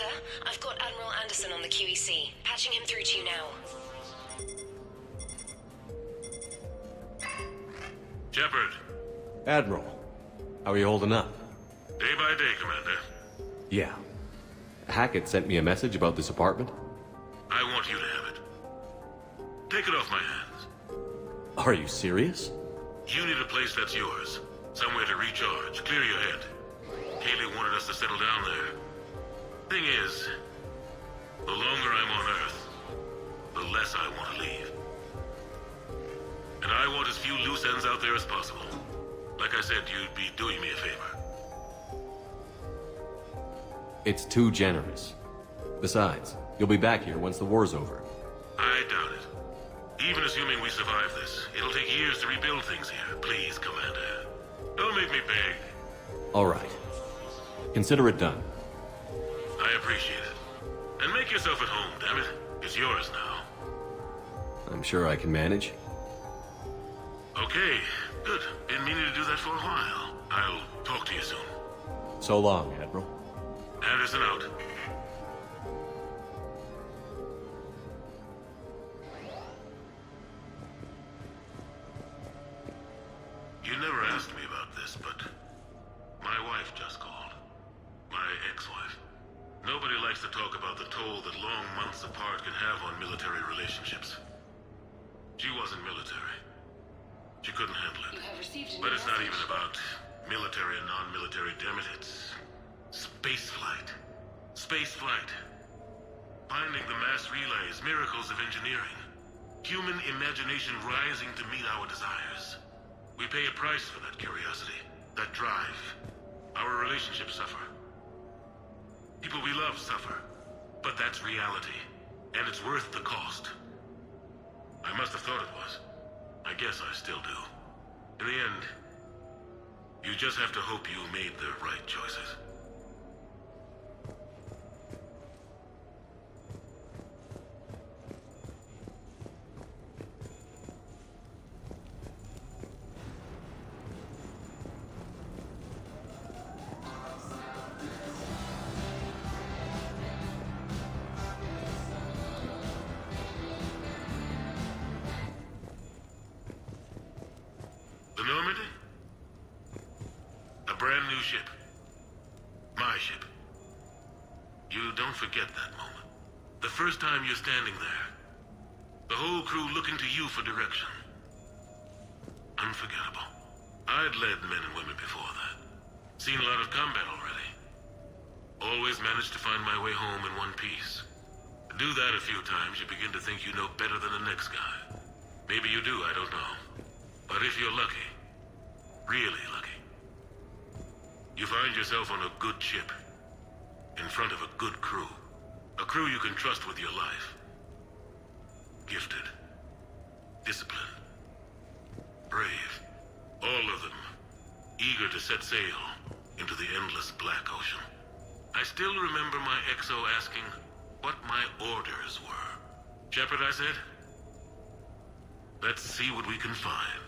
Commander. I've got Admiral Anderson on the QEC. Patching him through to you now. Shepard. Admiral, how are you holding up? Day by day, Commander. Yeah. Hackett sent me a message about this apartment. I want you to have it. Take it off my hands. Are you serious? You need a place that's yours. Somewhere to recharge, clear your head. Kaylee wanted us to settle down there. Thing is, the longer I'm on Earth, the less I want to leave. And I want as few loose ends out there as possible. Like I said, you'd be doing me a favor. It's too generous. Besides, you'll be back here once the war's over. I doubt it. Even assuming we survive this, it'll take years to rebuild things here. Please, Commander. Don't make me beg. All right. Consider it done. I appreciate it. And make yourself at home, damn it. It's yours now. I'm sure I can manage. Okay, good. Been meaning to do that for a while. I'll talk to you soon. So long, Admiral. Anderson out. You never asked me about this, but my wife just called. My ex-wife. Nobody likes to talk about the toll that long months apart can have on military relationships. She wasn't military. She couldn't handle it. You have received a But new it's not message. even about military and non-military, damn it. It's space flight. Space flight. Finding the mass relays, miracles of engineering. Human imagination rising to meet our desires. We pay a price for that curiosity, that drive. Our relationships suffer. People we love suffer. But that's reality. And it's worth the cost. I must have thought it was. I guess I still do. In the end, you just have to hope you made the right choices. The Normandy? A brand new ship. My ship. You don't forget that moment. The first time you're standing there. The whole crew looking to you for direction. Unforgettable. I'd led men and women before that. Seen a lot of combat already. Always managed to find my way home in one piece. Do that a few times, you begin to think you know better than the next guy. Maybe you do, I don't know. But if you're lucky, really lucky, you find yourself on a good ship, in front of a good crew. A crew you can trust with your life. Gifted. Disciplined. Brave. All of them. Eager to set sail into the endless black ocean. I still remember my XO asking what my orders were. Shepard, I said. Let's see what we can find.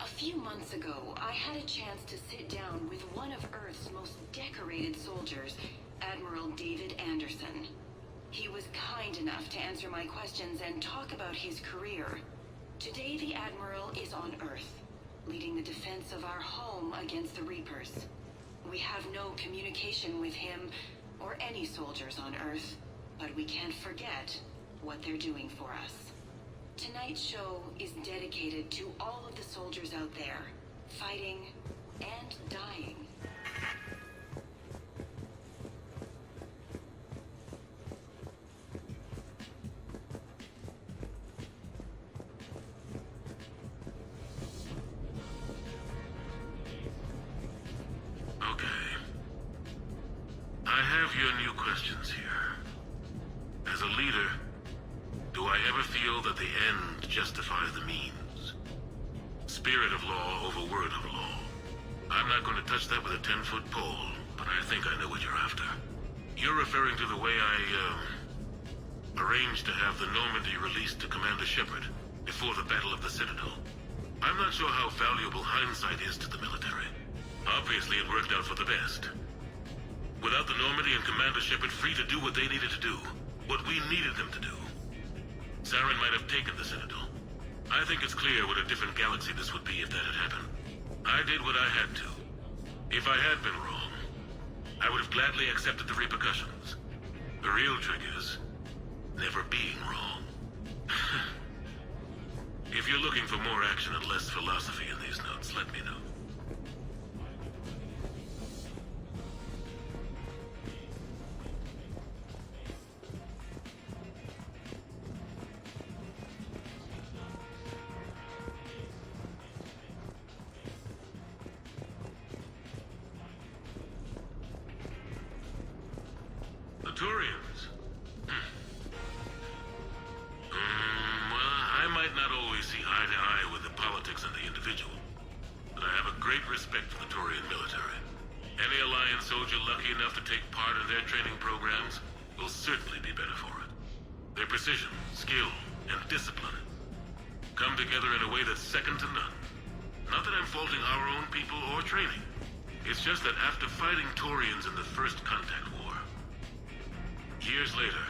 A few months ago, I had a chance to sit down with one of Earth's most decorated soldiers, Admiral David Anderson. He was kind enough to answer my questions and talk about his career. Today, the Admiral is on Earth, leading the defense of our home against the Reapers. We have no communication with him or any soldiers on Earth, but we can't forget what they're doing for us. Tonight's show is dedicated to all of the soldiers out there, fighting and dying. Okay. I have your new questions here. As a leader, do I ever feel that the end justifies the means? Spirit of law over word of law. I'm not going to touch that with a 10-foot pole, but I think I know what you're after. You're referring to the way I, arranged to have the Normandy released to Commander Shepard before the Battle of the Citadel. I'm not sure how valuable hindsight is to the military. Obviously, it worked out for the best. Without the Normandy and Commander Shepard free to do what they needed to do, what we needed them to do, Saren might have taken the Citadel. I think it's clear what a different galaxy this would be if that had happened. I did what I had to. If I had been wrong, I would have gladly accepted the repercussions. The real trick is never being wrong. If you're looking for more action and less philosophy in these notes, let me know. The Turians. Well, I might not always see eye to eye with the politics and the individual, but I have a great respect for the Turian military. Any Alliance soldier lucky enough to take part in their training programs will certainly be better for it. Their precision, skill, and discipline come together in a way that's second to none. Not that I'm faulting our own people or training. It's just that after fighting Turians in the First Contact War, years later,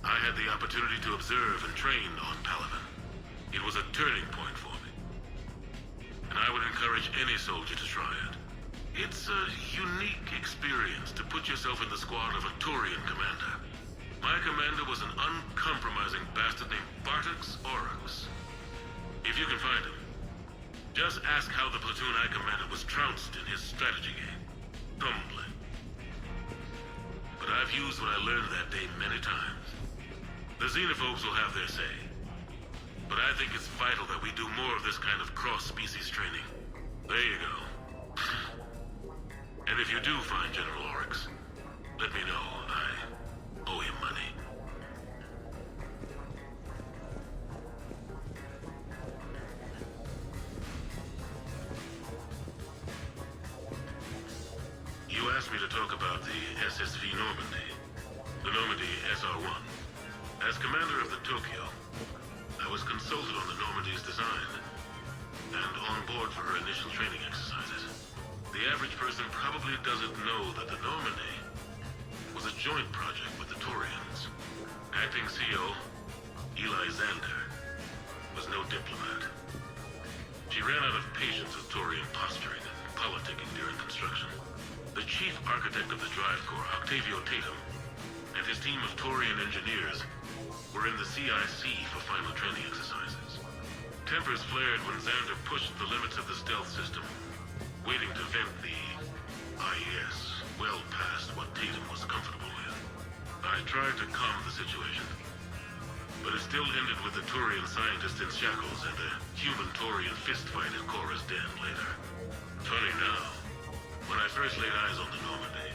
I had the opportunity to observe and train on Palaven. It was a turning point for me. And I would encourage any soldier to try it. It's a unique experience to put yourself in the squad of a Turian commander. My commander was an uncompromising bastard named Bartix Oryx. If you can find him, just ask how the platoon I commanded was trounced in his strategy game. Humbling. But I've used what I learned that day many times. The xenophobes will have their say. But I think it's vital that we do more of this kind of cross-species training. There you go. And if you do find General Oryx, let me know. I owe him money. You asked me to talk about the SSV Normandy. The Normandy SR-1. As commander of the Tokyo, I was consulted on the Normandy's design and on board for her initial training exercises. The average person probably doesn't know that the Normandy was a joint project with the Turians. Acting CO, Eli Xander, was no diplomat. She ran out of patience with Turian posturing and politicking during construction. The chief architect of the Drive Corps, Octavio Tatum, and his team of Turian engineers were in the CIC for final training exercises. Tempers flared when Xander pushed the limits of the stealth system, waiting to vent the IES well past what Tatum was comfortable with. I tried to calm the situation, but it still ended with the Turian scientist in shackles and a human-Turian fistfight at Korra's den later. Funny now, when I first laid eyes on the Normandy,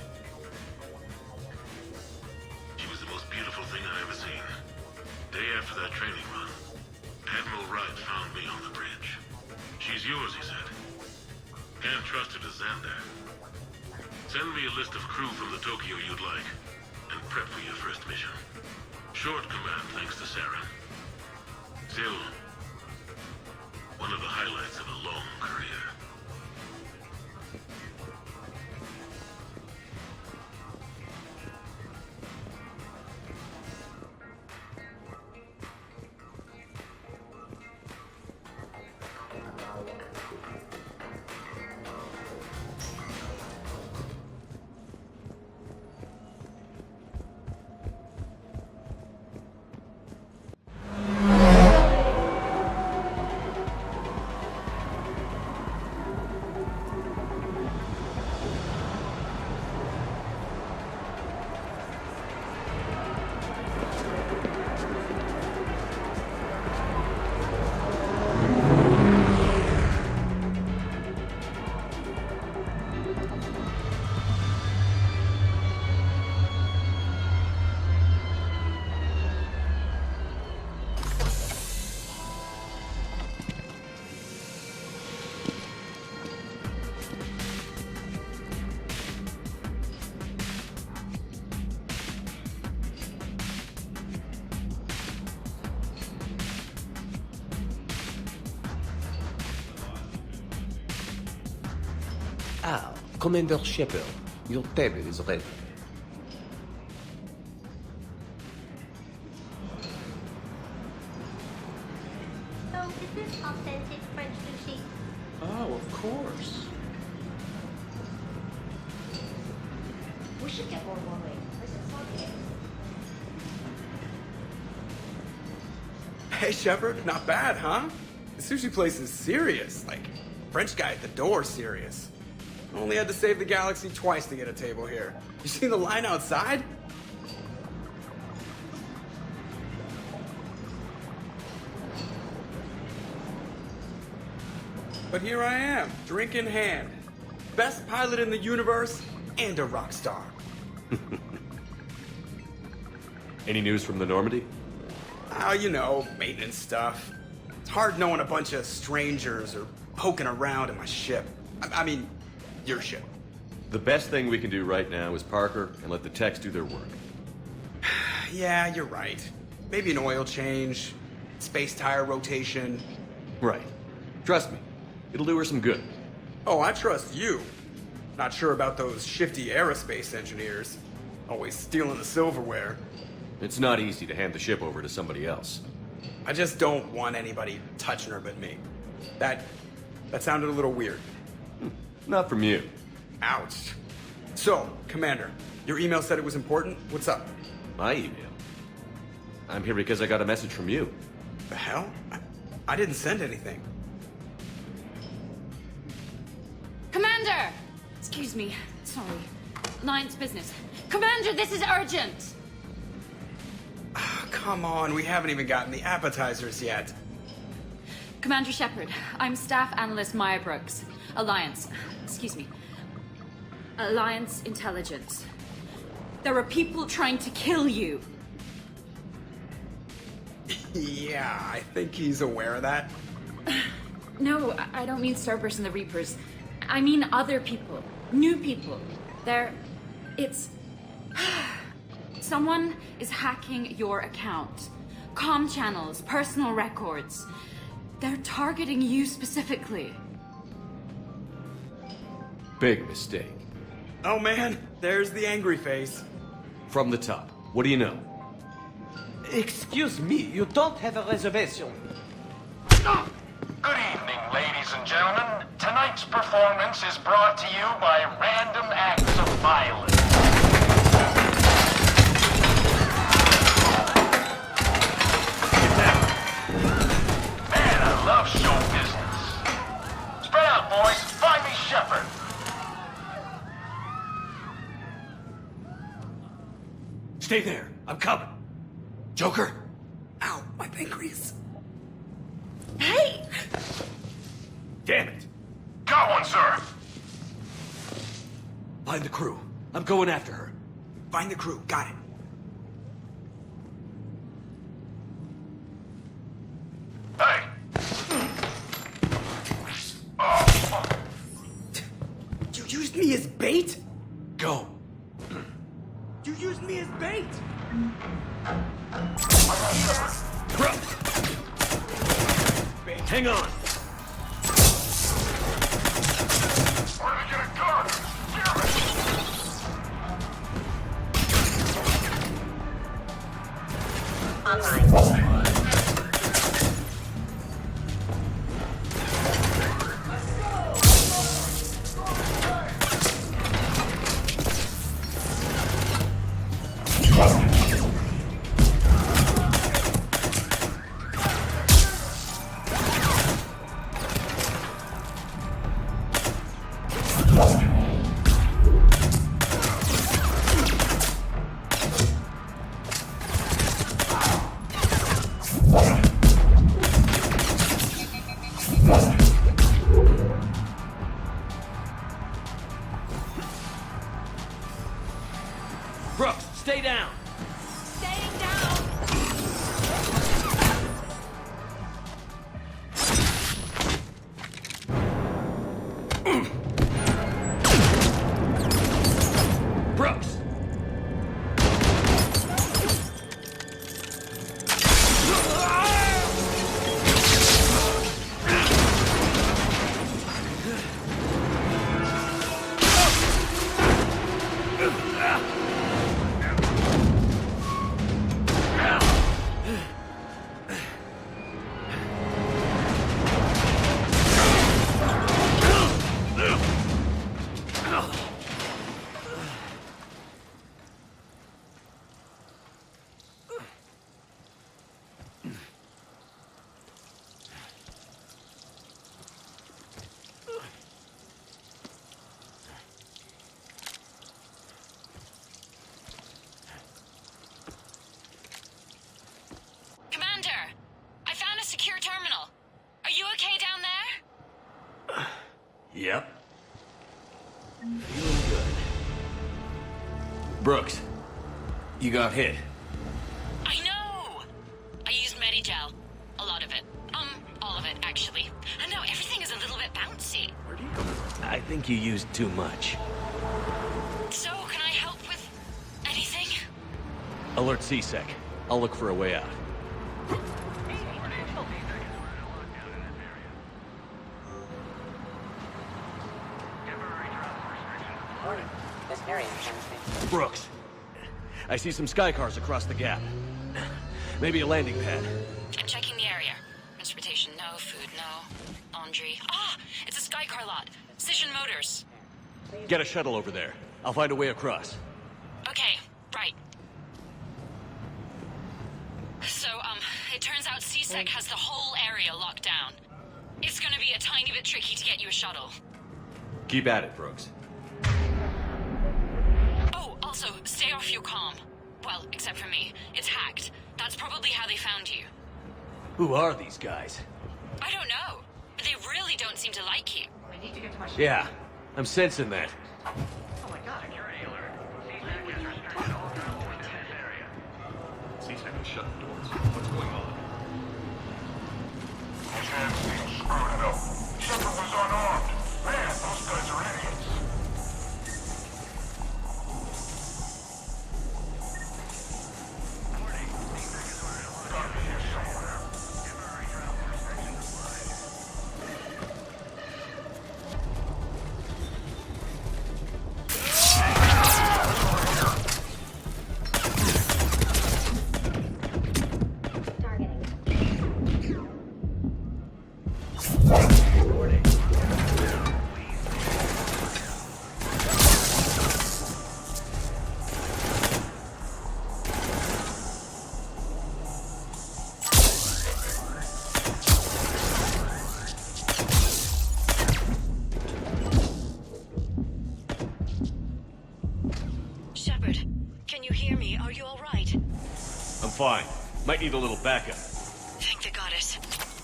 she was the most beautiful thing I'd ever seen. Day after that training run, Admiral Wright found me on the bridge. She's yours, he said. Can't trust her to Xander. Send me a list of crew from the Tokyo you'd like, and prep for your first mission. Short command thanks to Saren. Still, one of the highlights of a long career. Ah, Commander Shepard, your table is ready. So, is this authentic French sushi? Oh, of course. We should get more wine. Where's the swanky? Hey, Shepard, not bad, huh? The sushi place is serious. Like, French guy at the door serious. Only had to save the galaxy twice to get a table here. You seen the line outside? But here I am, drink in hand. Best pilot in the universe and a rock star. Any news from the Normandy? Oh, you know, maintenance stuff. It's hard knowing a bunch of strangers or poking around in my ship. I mean, your ship. The best thing we can do right now is park her and let the techs do their work. Yeah, you're right. Maybe an oil change, space tire rotation. Right. Trust me, it'll do her some good. Oh, I trust you. Not sure about those shifty aerospace engineers. Always stealing the silverware. It's not easy to hand the ship over to somebody else. I just don't want anybody touching her but me. That sounded a little weird. Not from you. Ouch. So, Commander, your email said it was important. What's up? My email. I'm here because I got a message from you. The hell? I didn't send anything. Commander! Excuse me. Sorry. Alliance business. Commander, this is urgent! Come on, we haven't even gotten the appetizers yet. Commander Shepard, I'm Staff Analyst Maya Brooks. Alliance. Excuse me. Alliance Intelligence. There are people trying to kill you. Yeah, I think he's aware of that. No, I don't mean Cerberus and the Reapers. I mean other people. New people. It's... Someone is hacking your account. Comm channels, personal records. They're targeting you specifically. Big mistake. Oh man, there's the angry face. From the top. What do you know? Excuse me, you don't have a reservation. Good evening, ladies and gentlemen. Tonight's performance is brought to you by random acts of violence. Man, I love show business. Spread out, boys. Find me Shepard. Stay there. I'm coming. Joker? Ow, my pancreas. Hey! Damn it. Got one, sir. Find the crew. I'm going after her. Find the crew, got it. Hey. You used me as bait? Go. You used me as bait? Bro. Hang on. Where did I get a gun? Damn it. Online. Brooks, stay down. Staying down! Brooks. Feeling good. Brooks, you got hit. I know! I used Medigel. A lot of it. All of it, actually. And now everything is a little bit bouncy. I think you used too much. So, can I help with anything? Alert C-Sec. I'll look for a way out. This area is Brooks, I see some sky cars across the gap. Maybe a landing pad. I'm checking the area. Transportation, no. Food, no. Laundry. Ah! It's a Skycar lot. Cision Motors. Get a shuttle over there. I'll find a way across. Okay, right. So, it turns out C-Sec has the whole area locked down. It's gonna be a tiny bit tricky to get you a shuttle. Keep at it, Brooks. Oh, also, stay off your comm. Well, except for me. It's hacked. That's probably how they found you. Who are these guys? I don't know. They really don't seem to like you. We need to get to my ship. Yeah, I'm sensing that. Oh my god. Security alert. C-Sec has restricted all travel within this area. C-Sec has shut the doors. What's going on? His hands seem screwed up. Shepard was unarmed. Man, those guys are idiots. Gotta be here somewhere. Shepard, can you hear me? Are you all right? I'm fine. Might need a little backup. Thank the goddess.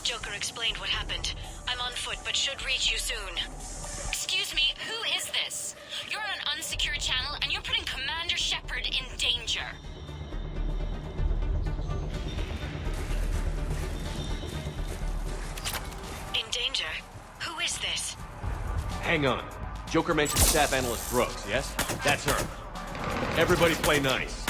Joker explained what happened. I'm on foot, but should reach you soon. Excuse me, who is this? You're on an unsecured channel, and you're putting Commander Shepard in danger. In danger? Who is this? Hang on. Joker mentioned staff analyst Brooks, yes? That's her. Everybody play nice.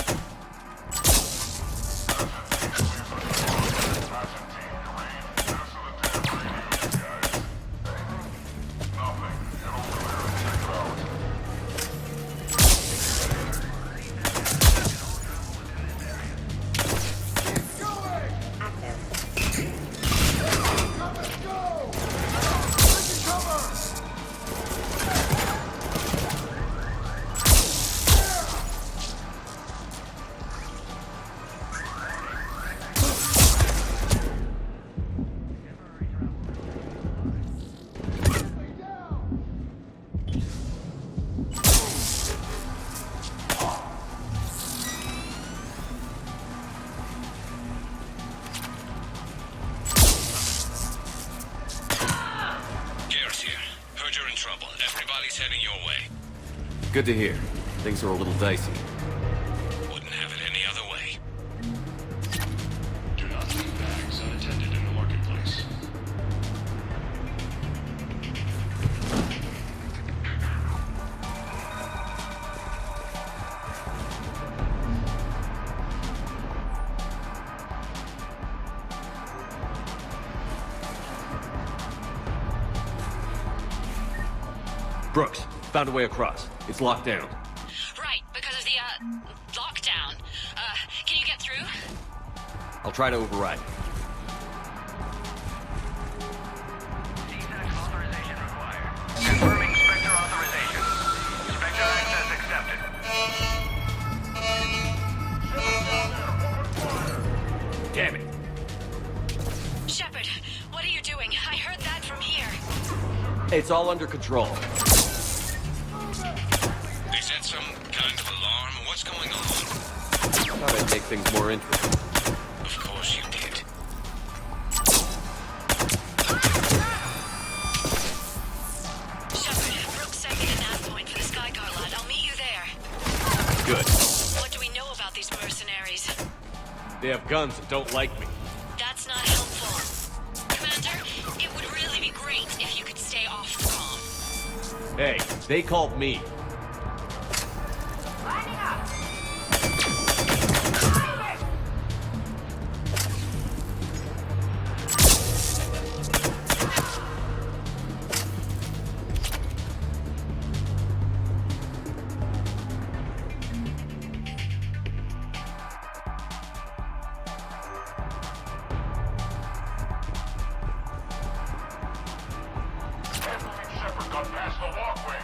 Everybody's heading your way. Good to hear. Things are a little dicey. Wouldn't have it any other way. Do not leave bags unattended in the marketplace. Brooks, found a way across. It's locked down. Right, because of the, lockdown. Can you get through? I'll try to override. C-Sec authorization required. Confirming Spectre authorization. Spectre access accepted. Damn it. Shepard, what are you doing? I heard that from here. It's all under control. They set some kind of alarm. What's going on? Thought I'd make things more interesting. Of course you did. Shepard, Brooks sent me the nav point for the good. What do we know about these mercenaries? They have guns and don't like me. That's not helpful. Commander, it would really be great if you could stay off the comm. Hey, they called me. Shepard got past the walkway.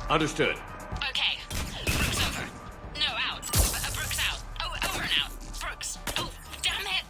Understood. Okay. Brooks over. No, out. Brooks out. Oh, over and out. Brooks. Oh, damn it.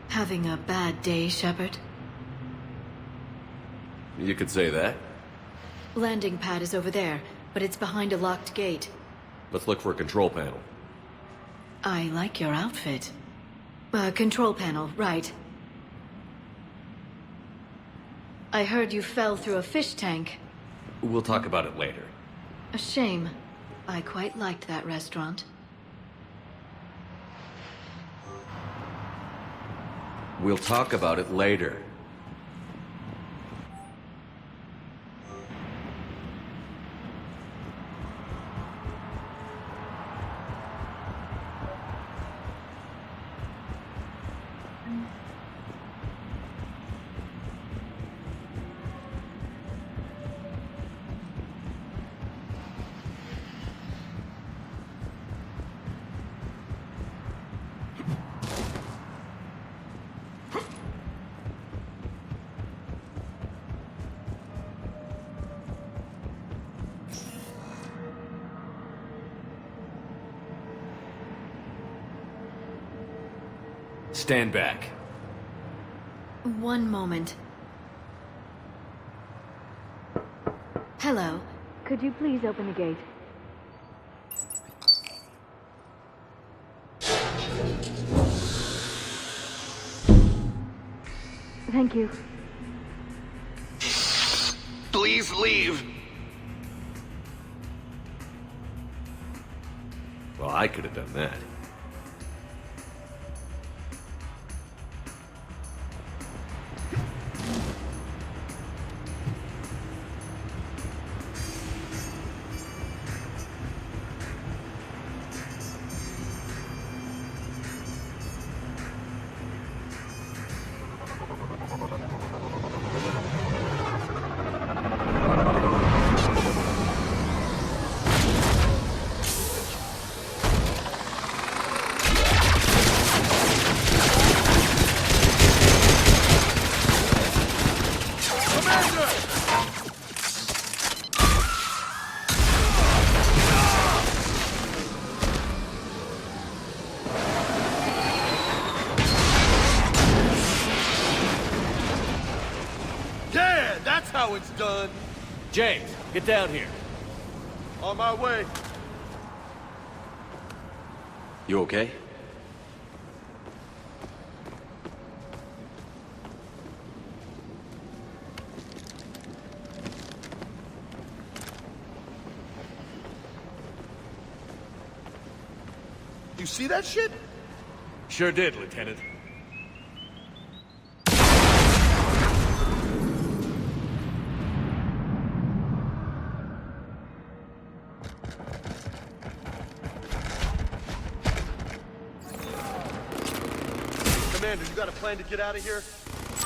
Having a bad day, Shepard? You could say that. Landing pad is over there, but it's behind a locked gate. Let's look for a control panel. I like your outfit. Control panel, right. I heard you fell through a fish tank. We'll talk about it later. A shame. I quite liked that restaurant. We'll talk about it later. Stand back. One moment. Hello. Could you please open the gate? Thank you. Please leave. Well, I could have done that. Now it's done. James, get down here. On my way. You okay? You see that shit? Sure did, Lieutenant. Commander, you got a plan to get out of here?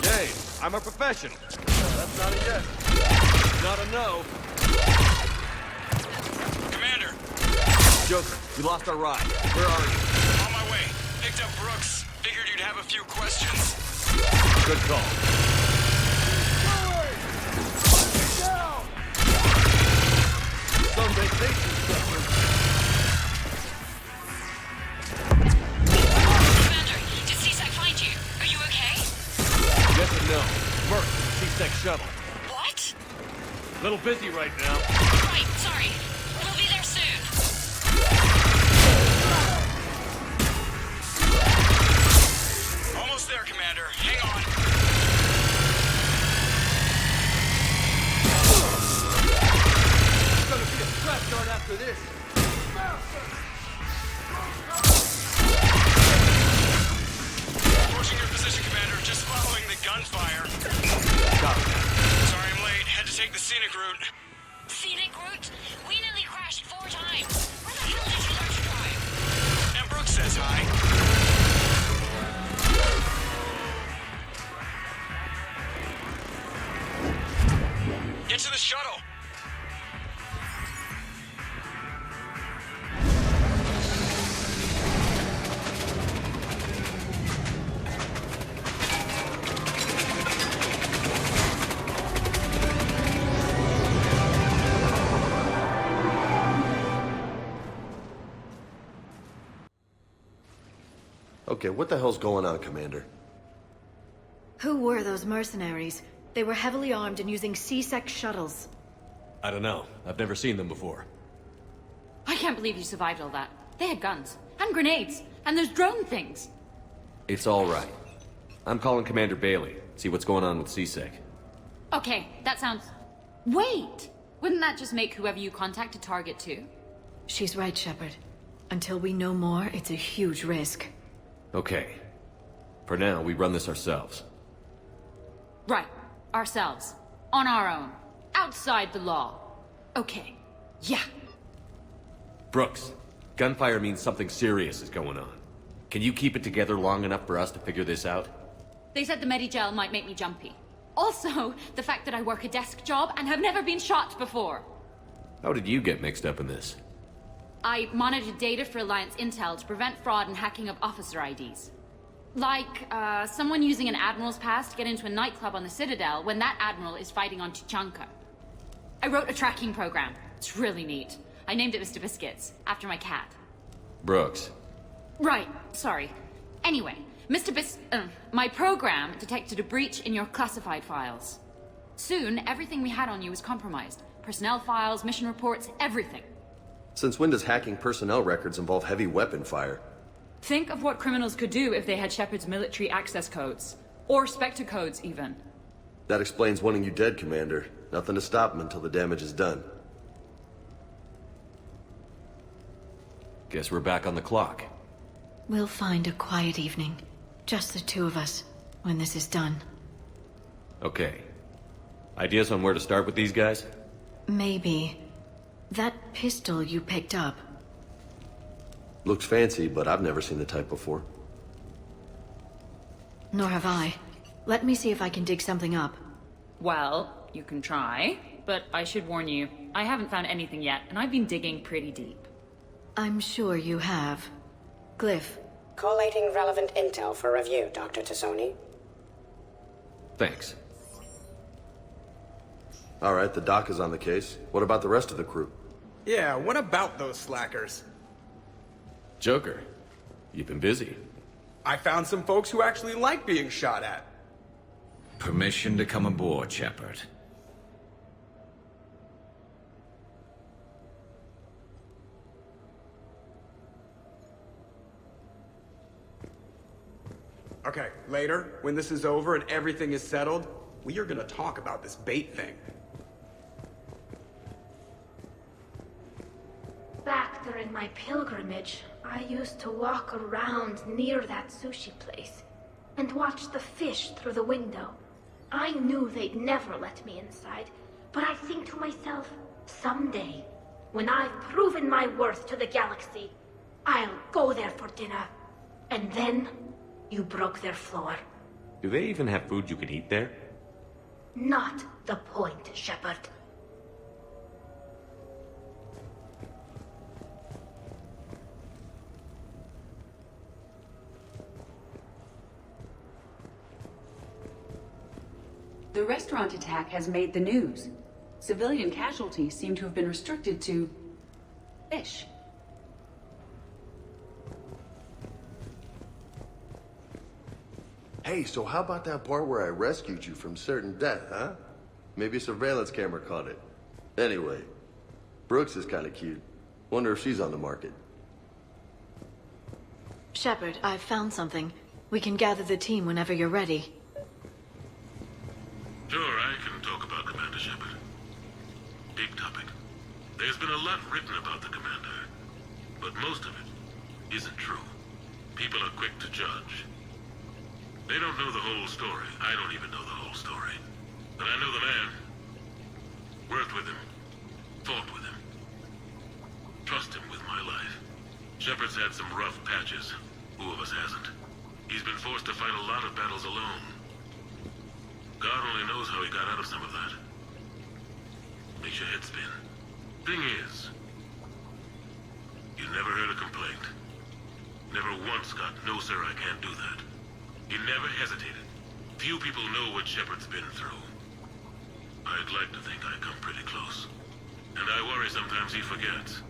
James, I'm a professional. That's not a yes. Not a no. Commander, Joker, we lost our ride. Where are you? on my way. Picked up Brooks. Figured you'd have a few questions. Good call. Some vacation suffering. Commander, did CSAC find you? Are you okay? Yes and no. Merc to the C-Sec shuttle. What? Little busy right now. Right, sorry. We'll be there soon. Almost there, Commander. Hang on. It's gonna be a scrapyard after this. Approaching your position, Commander. Just following the gunfire. Copy that. Sorry I'm late. Had to take the scenic route. Scenic route? We nearly crashed 4 times. Where the hell did you learn to drive? And Brooks says hi. Get to the shuttle. Okay, what the hell's going on, Commander? Who were those mercenaries? They were heavily armed and using C-Sec shuttles. I don't know. I've never seen them before. I can't believe you survived all that. They had guns, and grenades, and those drone things. It's all right. I'm calling Commander Bailey. See what's going on with C-Sec. Okay, that sounds... Wait! Wouldn't that just make whoever you contact a target too? She's right, Shepard. Until we know more, it's a huge risk. Okay. For now, we run this ourselves. Right. Ourselves. On our own. Outside the law. Okay. Yeah. Brooks, gunfire means something serious is going on. Can you keep it together long enough for us to figure this out? They said the Medigel might make me jumpy. Also, the fact that I work a desk job and have never been shot before. How did you get mixed up in this? I monitored data for Alliance intel to prevent fraud and hacking of officer IDs. Like, someone using an Admiral's pass to get into a nightclub on the Citadel when that Admiral is fighting on Tuchanka. I wrote a tracking program. It's really neat. I named it Mr. Biscuits, after my cat. Brooks. Right, sorry. Anyway, my program detected a breach in your classified files. Soon, everything we had on you was compromised. Personnel files, mission reports, everything. Since when does hacking personnel records involve heavy weapon fire? Think of what criminals could do if they had Shepard's military access codes. Or Spectre codes, even. That explains wanting you dead, Commander. Nothing to stop them until the damage is done. Guess we're back on the clock. We'll find a quiet evening. Just the two of us, when this is done. Okay. Ideas on where to start with these guys? Maybe. That pistol you picked up. Looks fancy, but I've never seen the type before. Nor have I. Let me see if I can dig something up. Well, you can try, but I should warn you, I haven't found anything yet, and I've been digging pretty deep. I'm sure you have. Glyph. Collating relevant intel for review, Dr. Tassoni. Thanks. All right, the doc is on the case. What about the rest of the crew? Yeah, what about those slackers? Joker, you've been busy. I found some folks who actually like being shot at. Permission to come aboard, Shepard. Okay, later, when this is over and everything is settled, we are gonna talk about this bait thing. Back during my pilgrimage, I used to walk around near that sushi place and watch the fish through the window. I knew they'd never let me inside, but I think to myself, someday, when I've proven my worth to the galaxy, I'll go there for dinner. And then, you broke their floor. Do they even have food you can eat there? Not the point, Shepard. The restaurant attack has made the news. Civilian casualties seem to have been restricted to fish. Hey, so how about that part where I rescued you from certain death, huh? Maybe a surveillance camera caught it. Anyway, Brooks is kind of cute. Wonder if she's on the market. Shepard, I've found something. We can gather the team whenever you're ready. Sure, I can talk about Commander Shepard. Big topic. There's been a lot written about the Commander, but most of it isn't true. People are quick to judge. They don't know the whole story. I don't even know the whole story. But I know the man. Worked with him. Fought with him. Trust him with my life. Shepard's had some rough patches. Who of us hasn't? He's been forced to fight a lot of battles alone. God only knows how he got out of some of that. Makes your head spin. Thing is, you never heard a complaint. Never once got, "No, sir, I can't do that." He never hesitated. Few people know what Shepard's been through. I'd like to think I come pretty close. And I worry sometimes he forgets.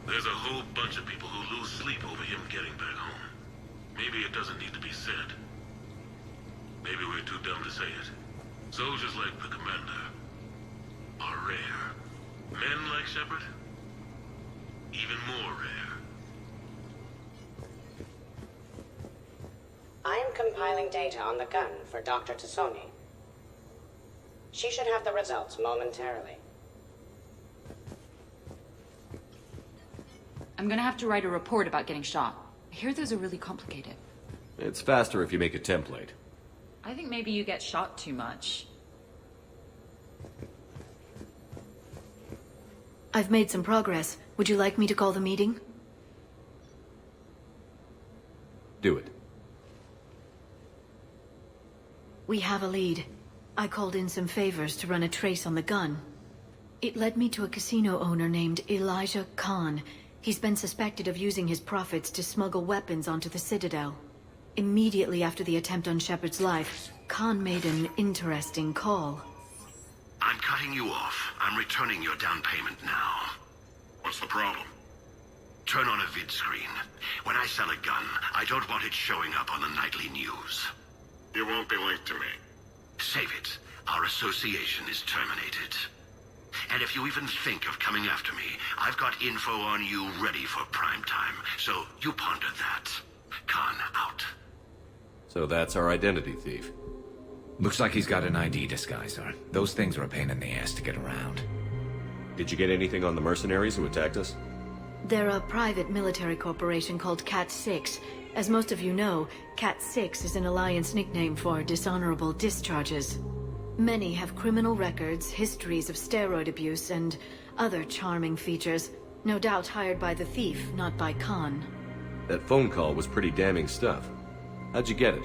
There's a whole bunch of people who lose sleep over him getting back home. Maybe it doesn't need to be said. Maybe we're too dumb to say it. Soldiers like the Commander are rare. Men like Shepard, even more rare. I am compiling data on the gun for Dr. Tassoni. She should have the results momentarily. I'm gonna have to write a report about getting shot. I hear those are really complicated. It's faster if you make a template. I think maybe you get shot too much. I've made some progress. Would you like me to call the meeting? Do it. We have a lead. I called in some favors to run a trace on the gun. It led me to a casino owner named Elijah Khan. He's been suspected of using his profits to smuggle weapons onto the Citadel. Immediately after the attempt on Shepard's life, Khan made an interesting call. I'm cutting you off. I'm returning your down payment now. What's the problem? Turn on a vid screen. When I sell a gun, I don't want it showing up on the nightly news. You won't be linked to me. Save it. Our association is terminated. And if you even think of coming after me, I've got info on you ready for prime time. So you ponder that. Khan out. So that's our identity thief. Looks like he's got an ID disguiser. Those things are a pain in the ass to get around. Did you get anything on the mercenaries who attacked us? They're a private military corporation called Cat 6. As most of you know, Cat 6 is an Alliance nickname for dishonorable discharges. Many have criminal records, histories of steroid abuse, and other charming features. No doubt hired by the thief, not by Khan. That phone call was pretty damning stuff. How'd you get it?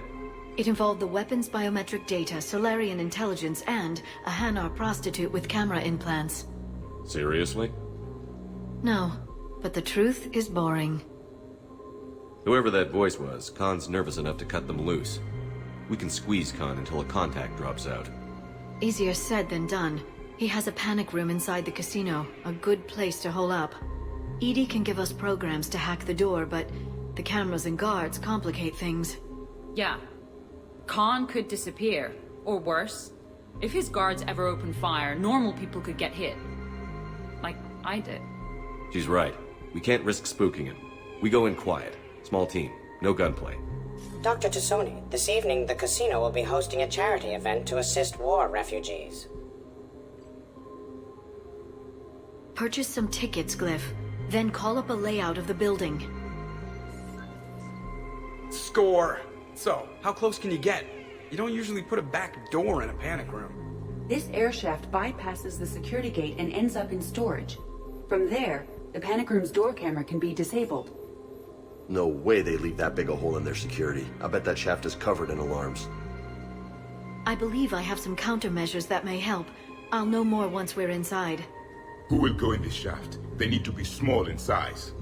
It involved the weapons biometric data, Solarian intelligence, and a Hanar prostitute with camera implants. Seriously? No, but the truth is boring. Whoever that voice was, Khan's nervous enough to cut them loose. We can squeeze Khan until a contact drops out. Easier said than done. He has a panic room inside the casino, a good place to hole up. EDI can give us programs to hack the door, but the cameras and guards complicate things. Yeah. Khan could disappear, or worse. If his guards ever open fire, normal people could get hit. Like I did. She's right. We can't risk spooking him. We go in quiet. Small team. No gunplay. Dr. Tassoni, this evening the casino will be hosting a charity event to assist war refugees. Purchase some tickets, Glyph. Then call up a layout of the building. Score! So, how close can you get? You don't usually put a back door in a panic room. This air shaft bypasses the security gate and ends up in storage. From there, the panic room's door camera can be disabled. No way they leave that big a hole in their security. I bet that shaft is covered in alarms. I believe I have some countermeasures that may help. I'll know more once we're inside. Who will go in this shaft? They need to be small in size.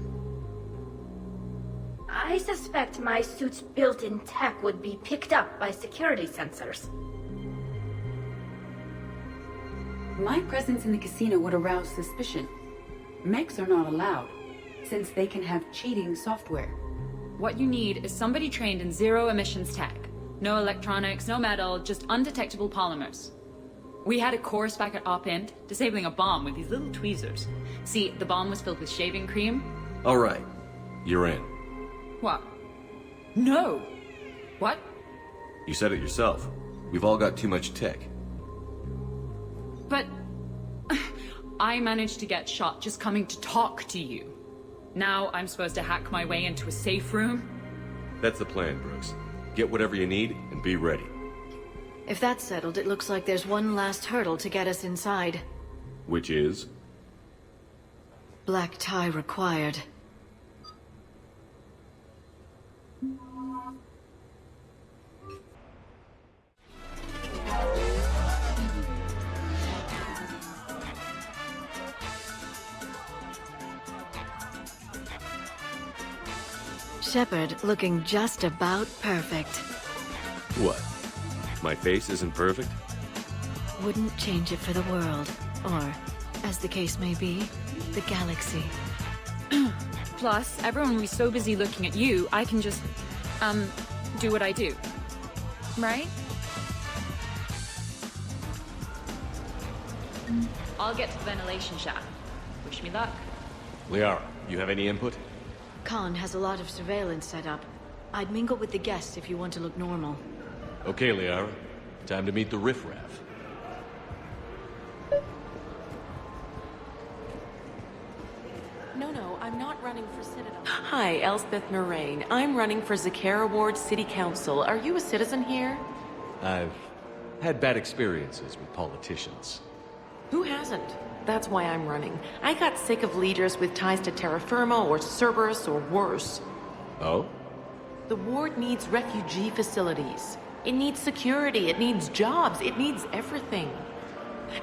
I suspect my suit's built-in tech would be picked up by security sensors. My presence in the casino would arouse suspicion. Mechs are not allowed, since they can have cheating software. What you need is somebody trained in zero emissions tech. No electronics, no metal, just undetectable polymers. We had a course back at Op-Int, disabling a bomb with these little tweezers. See, the bomb was filled with shaving cream. All right. You're in. What? No! What? You said it yourself. We've all got too much tech. But... I managed to get shot just coming to talk to you. Now I'm supposed to hack my way into a safe room? That's the plan, Brooks. Get whatever you need and be ready. If that's settled, it looks like there's one last hurdle to get us inside. Which is? Black tie required. Shepard looking just about perfect. What? My face isn't perfect? Wouldn't change it for the world. Or, as the case may be, the galaxy. Plus, everyone will be so busy looking at you, I can just, do what I do. Right? I'll get to the ventilation shaft. Wish me luck. Liara, you have any input? Khan has a lot of surveillance set up. I'd mingle with the guests if you want to look normal. Okay, Liara. Time to meet the riffraff. No, I'm not running for Citadel. Hi, Elspeth Moraine. I'm running for Zakara Ward City Council. Are you a citizen here? I've had bad experiences with politicians. Who hasn't? That's why I'm running. I got sick of leaders with ties to terra firma or Cerberus or worse. Oh? The ward needs refugee facilities. It needs security, it needs jobs, it needs everything.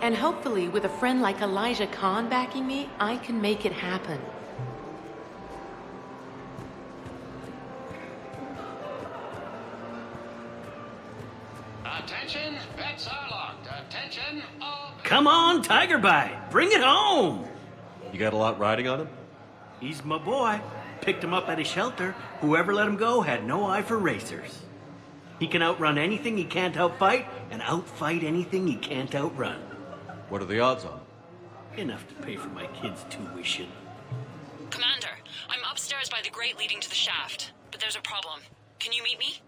And hopefully, with a friend like Elijah Khan backing me, I can make it happen. Attention, bets are locked. Attention, all... Come on, Tiger Bite, bring it home! You got a lot riding on him? He's my boy. Picked him up at a shelter. Whoever let him go had no eye for racers. He can outrun anything he can't outfight, and outfight anything he can't outrun. What are the odds on? Enough to pay for my kids' tuition. Commander, I'm upstairs by the grate leading to the shaft, but there's a problem. Can you meet me?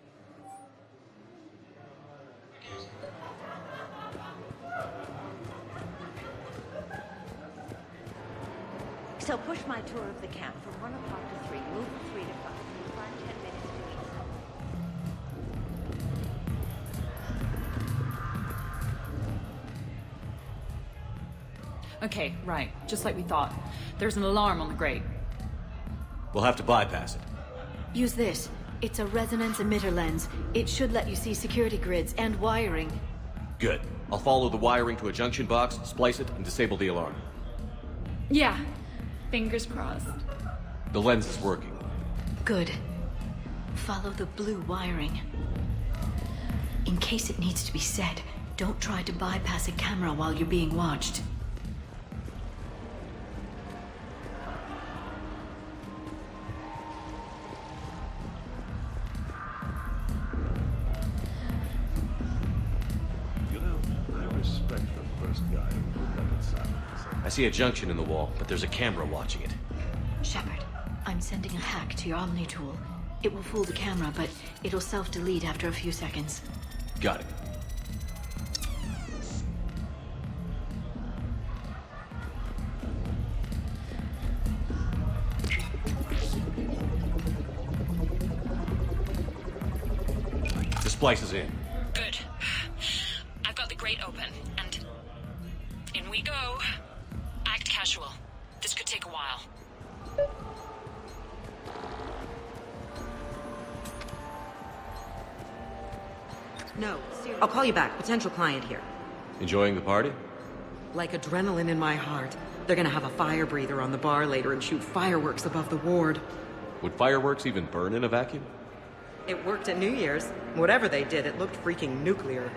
So push my tour of the camp from 1 o'clock to 3. Move from 3 to 5. You find 10 minutes to eat. Okay, right. Just like we thought. There's an alarm on the grate. We'll have to bypass it. Use this. It's a resonance emitter lens. It should let you see security grids and wiring. Good. I'll follow the wiring to a junction box, splice it, and disable the alarm. Yeah. Fingers crossed. The lens is working. Good. Follow the blue wiring. In case it needs to be said, don't try to bypass a camera while you're being watched. I see a junction in the wall, but there's a camera watching it. Shepard, I'm sending a hack to your Omni tool. It will fool the camera, but it'll self-delete after a few seconds. Got it. The splice is in. Good. I've got the grate open, and in we go. Act casual. This could take a while. No, I'll call you back. Potential client here. Enjoying the party? Like adrenaline in my heart. They're gonna have a fire breather on the bar later and shoot fireworks above the ward. Would fireworks even burn in a vacuum? It worked at New Year's. Whatever they did, it looked freaking nuclear.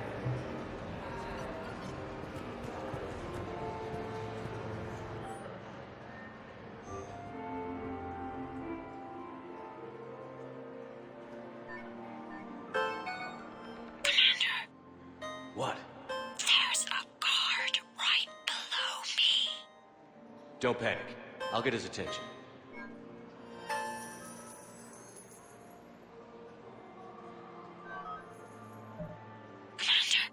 What? There's a guard right below me. Don't panic. I'll get his attention. Commander,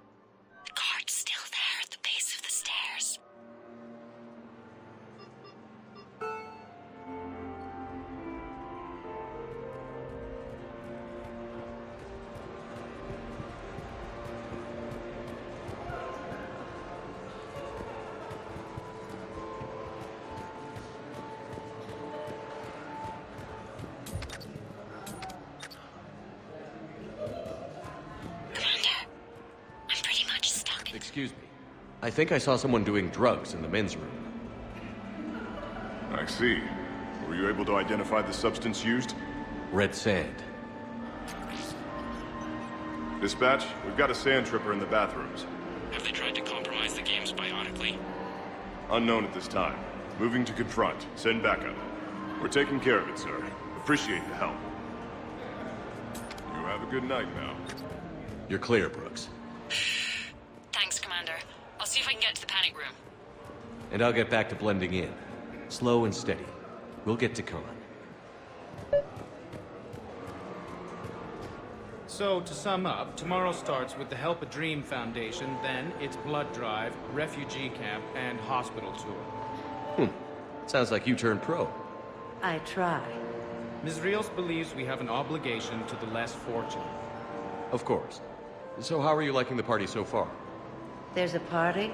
the guard's still there at the base of the stairs. Excuse me. I think I saw someone doing drugs in the men's room. I see. Were you able to identify the substance used? Red sand. Dispatch, we've got a sand tripper in the bathrooms. Have they tried to compromise the games bionically? Unknown at this time. Moving to confront. Send backup. We're taking care of it, sir. Appreciate the help. You have a good night now. You're clear, Brooks. Thanks, Commander. I'll see if I can get to the panic room. And I'll get back to blending in. Slow and steady. We'll get to Khan. So, to sum up, tomorrow starts with the Help a Dream Foundation, then it's blood drive, refugee camp, and hospital tour. Sounds like you turned pro. I try. Ms. Rios believes we have an obligation to the less fortunate. Of course. So how are you liking the party so far? There's a party?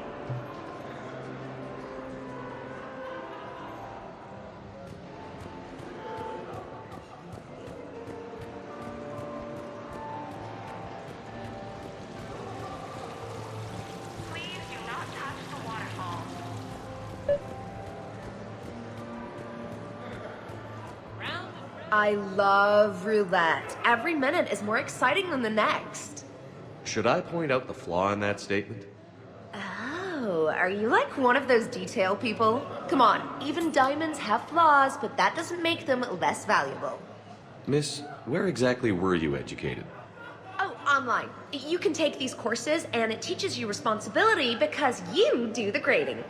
I love roulette. Every minute is more exciting than the next. Should I point out the flaw in that statement? Oh, are you like one of those detail people? Come on, even diamonds have flaws, but that doesn't make them less valuable. Miss, where exactly were you educated? Oh, online. You can take these courses, and it teaches you responsibility because you do the grading.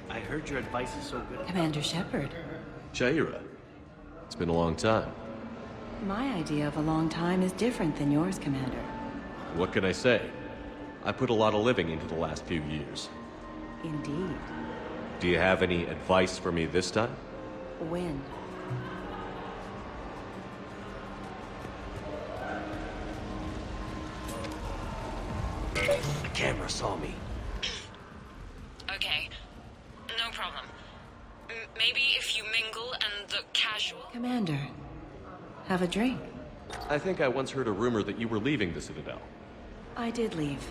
I heard your advice is so good. Commander Shepard. Shaira. It's been a long time. My idea of a long time is different than yours, Commander. What can I say? I put a lot of living into the last few years. Indeed. Do you have any advice for me this time? When? The camera saw me. Okay, no problem. Maybe if you mingle and the casual... Commander, have a drink. I think I once heard a rumor that you were leaving the Citadel. I did leave.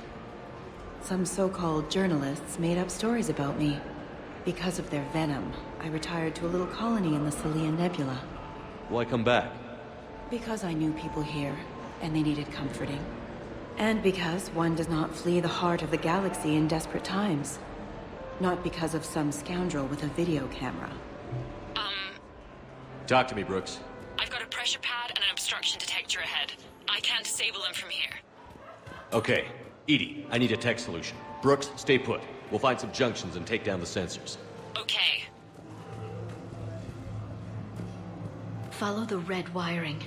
Some so-called journalists made up stories about me. Because of their venom, I retired to a little colony in the Celian Nebula. Why come back? Because I knew people here, and they needed comforting. And because one does not flee the heart of the galaxy in desperate times. Not because of some scoundrel with a video camera. Talk to me, Brooks. I've got a pressure pad and an obstruction detector ahead. I can't disable them from here. Okay, Edie, I need a tech solution. Brooks, stay put. We'll find some junctions and take down the sensors. Okay. Follow the red wiring.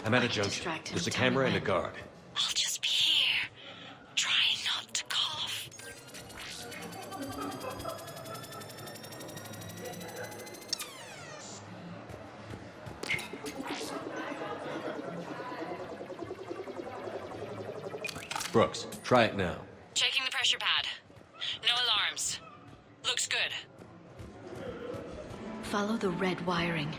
I'm at a junction. There's a camera and a guard. I'll just be here. Try not to cough. Brooks, try it now. Checking the pressure pad. No alarms. Looks good. Follow the red wiring.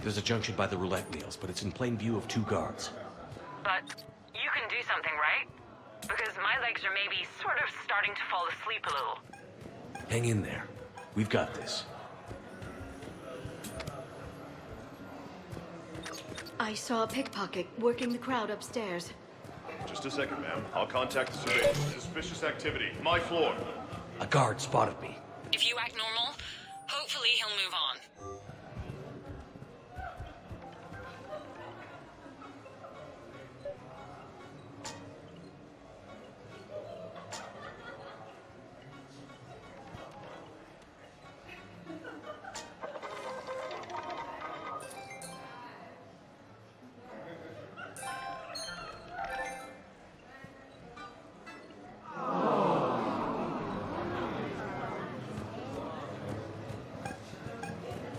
There's a junction by the roulette wheels, but it's in plain view of 2 guards. But you can do something, right? Because my legs are maybe sort of starting to fall asleep a little. Hang in there. We've got this. I saw a pickpocket working the crowd upstairs. Just a second, ma'am. I'll contact the surveillance. Suspicious activity. My floor. A guard spotted me. If you act normal, hopefully he'll move on.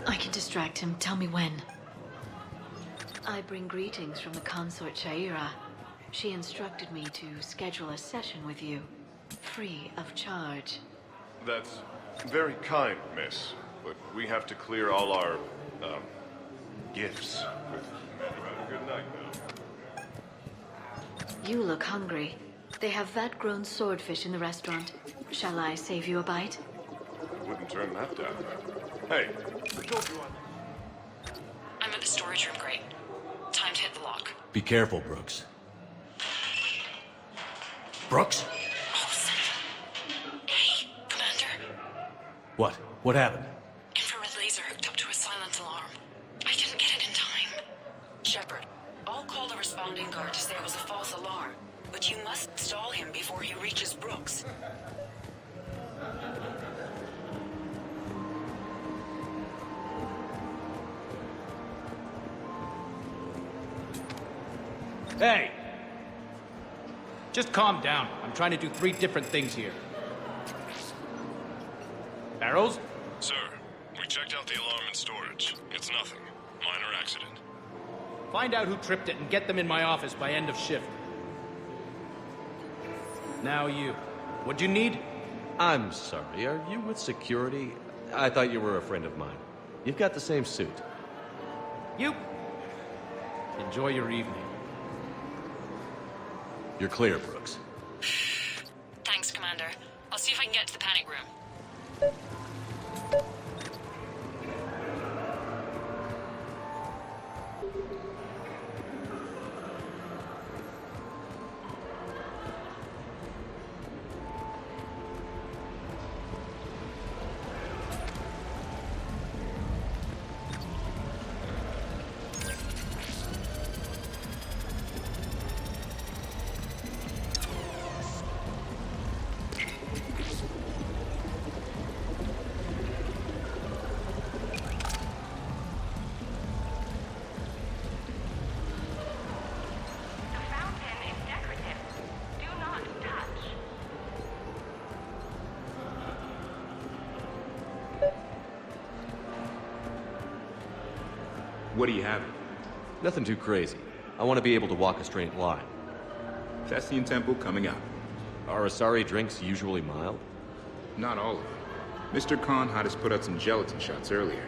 I can distract him. Tell me when. I bring greetings from the consort Liara. She instructed me to schedule a session with you, free of charge. That's very kind, miss. But we have to clear all our, gifts with... Have a good night, now. You look hungry. They have vat-grown swordfish in the restaurant. Shall I save you a bite? Wouldn't turn that down. Hey, I told you I'm at the storage room, great. Time to hit the lock. Be careful, Brooks. Brooks? Hey, Commander. What? What happened? Infrared laser hooked up to a silent alarm. I didn't get it in time. Shepard, I'll call the responding guard to say it was a false alarm. But you must stall him before he reaches Brooks. Hey! Just calm down. I'm trying to do 3 different things here. Barrows? Sir, we checked out the alarm in storage. It's nothing. Minor accident. Find out who tripped it and get them in my office by end of shift. Now you. What'd you need? I'm sorry, are you with security? I thought you were a friend of mine. You've got the same suit. You. Enjoy your evening. You're clear, Brooks. Thanks, Commander. I'll see if I can get to the panic room. What do you have? Nothing too crazy. I want to be able to walk a straight line. Thespian Temple coming up. Are Asari drinks usually mild? Not all of them. Mr. Khan had us put out some gelatin shots earlier.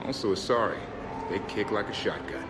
Also a sorry. They kick like a shotgun.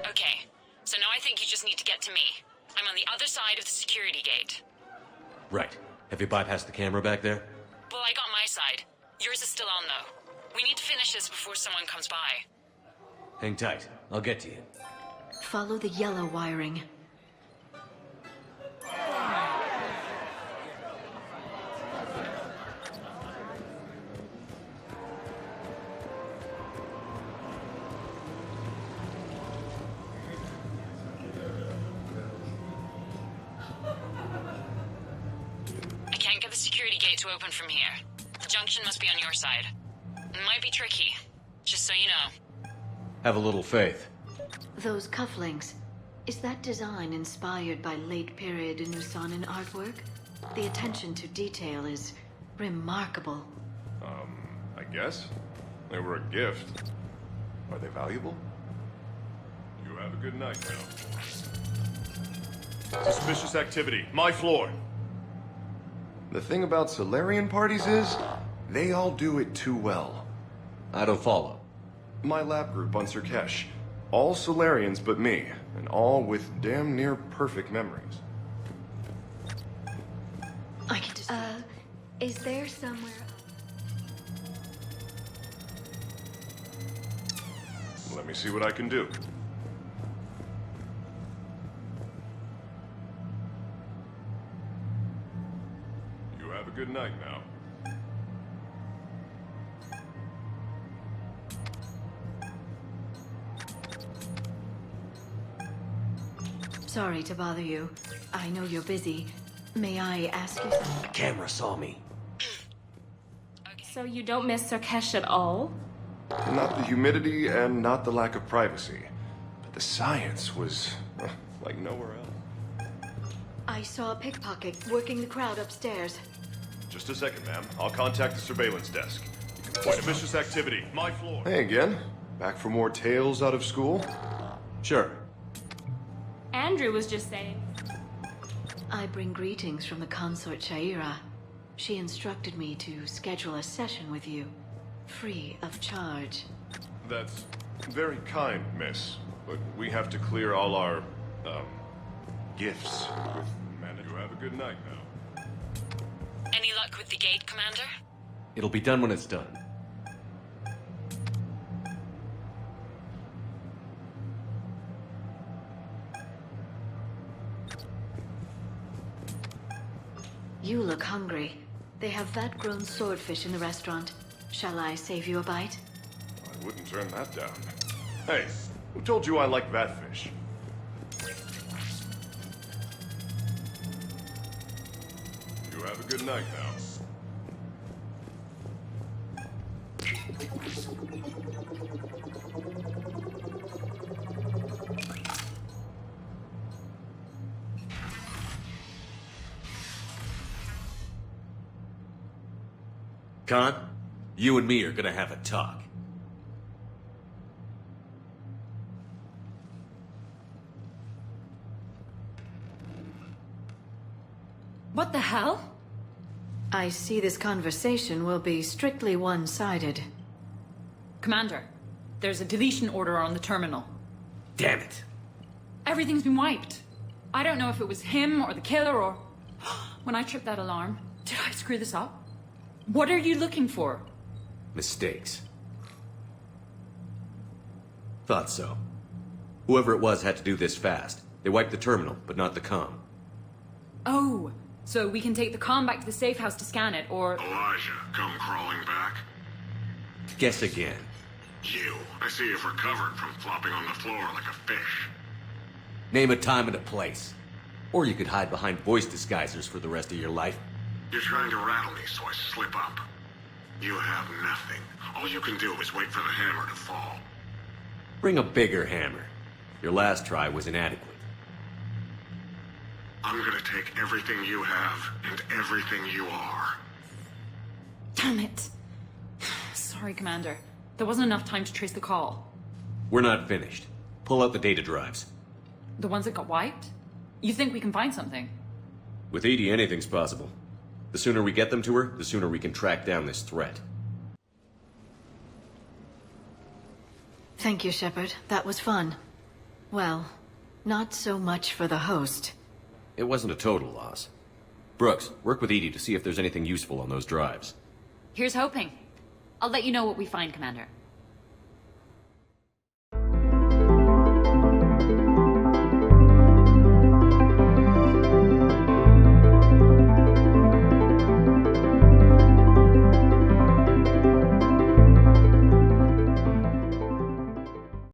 Okay, so now I think you just need to get to me. I'm on the other side of the security gate. Right. Have you bypassed the camera back there? Well, I got my side. Yours is still on, though. We need to finish this before someone comes by. Hang tight. I'll get to you. Follow the yellow wiring. I can't get the security gate to open from here. The junction must be on your side. It might be tricky, just so you know. Have a little faith. Those cufflinks. Is that design inspired by late-period Nusanan artwork? The attention to detail is remarkable. I guess? They were a gift. Are they valuable? You have a good night now. Suspicious activity. My floor. The thing about Solarian parties is, they all do it too well. I don't follow. My lab group on Sirkesh. All Solarians but me, and all with damn near perfect memories. I can just... is there somewhere... Let me see what I can do. You have a good night now. Sorry to bother you. I know you're busy. May I ask you something? The camera saw me. So you don't miss Sirkesh at all? Not the humidity and not the lack of privacy. But the science was like nowhere else. I saw a pickpocket working the crowd upstairs. Just a second, ma'am. I'll contact the surveillance desk. Suspicious activity. My floor. Hey again. Back for more tales out of school? Sure. Andrew was just saying. I bring greetings from the consort Shaira. She instructed me to schedule a session with you, free of charge. That's very kind, miss. But we have to clear all our, gifts with manager. You have a good night now. Any luck with the gate, Commander? It'll be done when it's done. You look hungry. They have vat-grown swordfish in the restaurant. Shall I save you a bite? I wouldn't turn that down. Hey, who told you I like that fish? You have a good night now. Khan, you and me are gonna have a talk. What the hell? I see this conversation will be strictly one-sided. Commander, there's a deletion order on the terminal. Damn it. Everything's been wiped. I don't know if it was him or the killer or... When I tripped that alarm, did I screw this up? What are you looking for? Mistakes. Thought so. Whoever it was had to do this fast. They wiped the terminal, but not the comm. Oh, so we can take the comm back to the safe house to scan it, or... Elijah, come crawling back. Guess again. You. I see you've recovered from flopping on the floor like a fish. Name a time and a place. Or you could hide behind voice disguisers for the rest of your life. You're trying to rattle me, so I slip up. You have nothing. All you can do is wait for the hammer to fall. Bring a bigger hammer. Your last try was inadequate. I'm gonna take everything you have and everything you are. Damn it. Sorry, Commander. There wasn't enough time to trace the call. We're not finished. Pull out the data drives. The ones that got wiped? You think we can find something? With Edie, anything's possible. The sooner we get them to her, the sooner we can track down this threat. Thank you, Shepard. That was fun. Well, not so much for the host. It wasn't a total loss. Brooks, work with Edie to see if there's anything useful on those drives. Here's hoping. I'll let you know what we find, Commander.